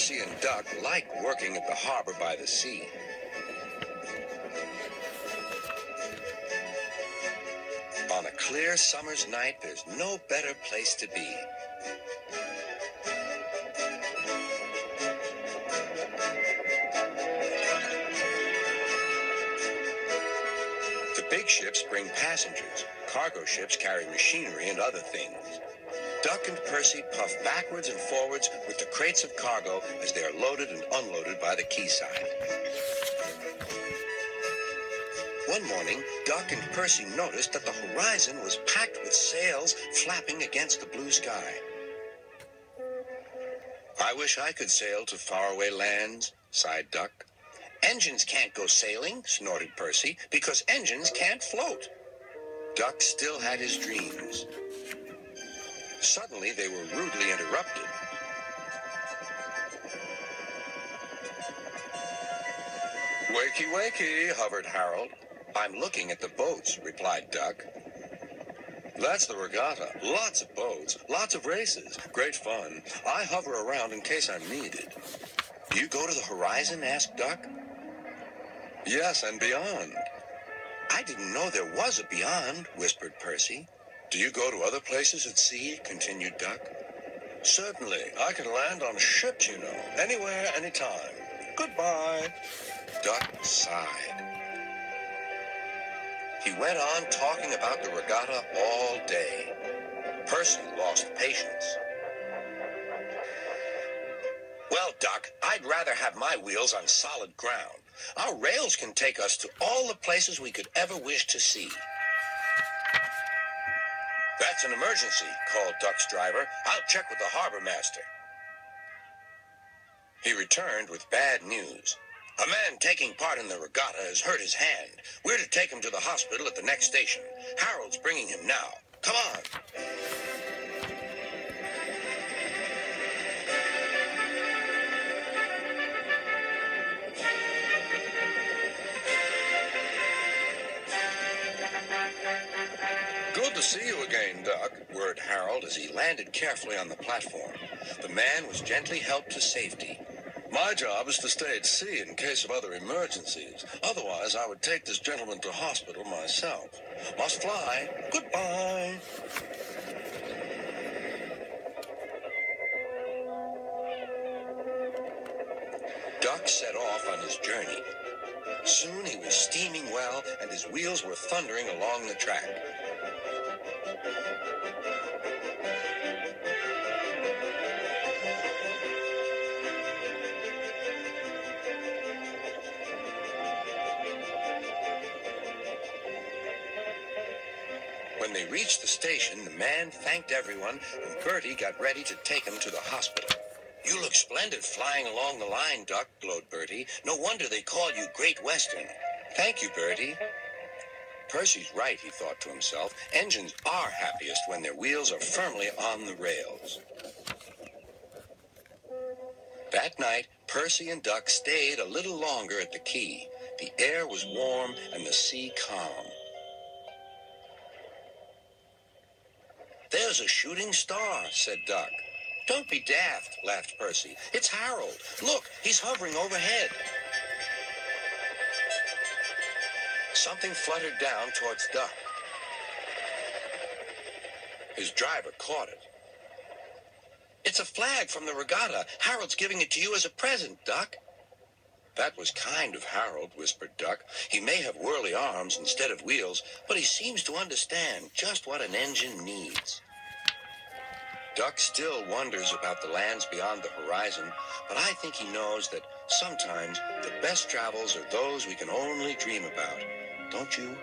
Percy and Duck like working at the harbor by the sea. On a clear summer's night, there's no better place to be. The big ships bring passengers. Cargo ships carry machinery and other things. Duck and Percy puff backwards and forwards with the crates of cargo as they are loaded and unloaded by the quayside. One morning, Duck and Percy noticed that the horizon was packed with sails flapping against the blue sky. "I wish I could sail to faraway lands," sighed Duck. "Engines can't go sailing," snorted Percy, "because engines can't float." Duck still had his dreams. Suddenly, they were rudely interrupted. "Wakey, wakey," hovered Harold. "I'm looking at the boats," replied Duck. "That's the Regatta. Lots of boats, lots of races. Great fun. I hover around in case I'm needed." "Do you go to the horizon?" asked Duck. "Yes, and beyond." "I didn't know there was a beyond," whispered Percy. "Do you go to other places at sea?" continued Duck. "Certainly. I can land on ships, you know. Anywhere, anytime. Goodbye." Duck sighed. He went on talking about the Regatta all day. Percy lost patience. "Well, Duck, I'd rather have my wheels on solid ground. Our rails can take us to all the places we could ever wish to see." "That's an emergency," called Duck's driver. "I'll check with the harbor master." He returned with bad news. "A man taking part in the regatta has hurt his hand. We're to take him to the hospital at the next station. Harold's bringing him now. Come on." "Good to see you again, Duck," whirred Harold as he landed carefully on the platform. The man was gently helped to safety. "My job is to stay at sea in case of other emergencies. Otherwise, I would take this gentleman to hospital myself. Must fly. Goodbye." Duck set off on his journey. Soon he was steaming well, and his wheels were thundering along the track. When they reached the station, the man thanked everyone, and Bertie got ready to take him to the hospital. "You look splendid flying along the line, Duck," glowed Bertie. "No wonder they call you Great Western." "Thank you, Bertie." Percy's right, he thought to himself. Engines are happiest when their wheels are firmly on the rails. That night, Percy and Duck stayed a little longer at the quay. The air was warm and the sea calm. "There's a shooting star," said Duck. "Don't be daft," laughed Percy. "It's Harold. Look, he's hovering overhead." Something fluttered down towards Duck. His driver caught it. "It's a flag from the regatta. Harold's giving it to you as a present, Duck." "That was kind of Harold," whispered Duck. "He may have whirly arms instead of wheels, but he seems to understand just what an engine needs." Duck still wonders about the lands beyond the horizon, but I think he knows that sometimes the best travels are those we can only dream about. Don't you?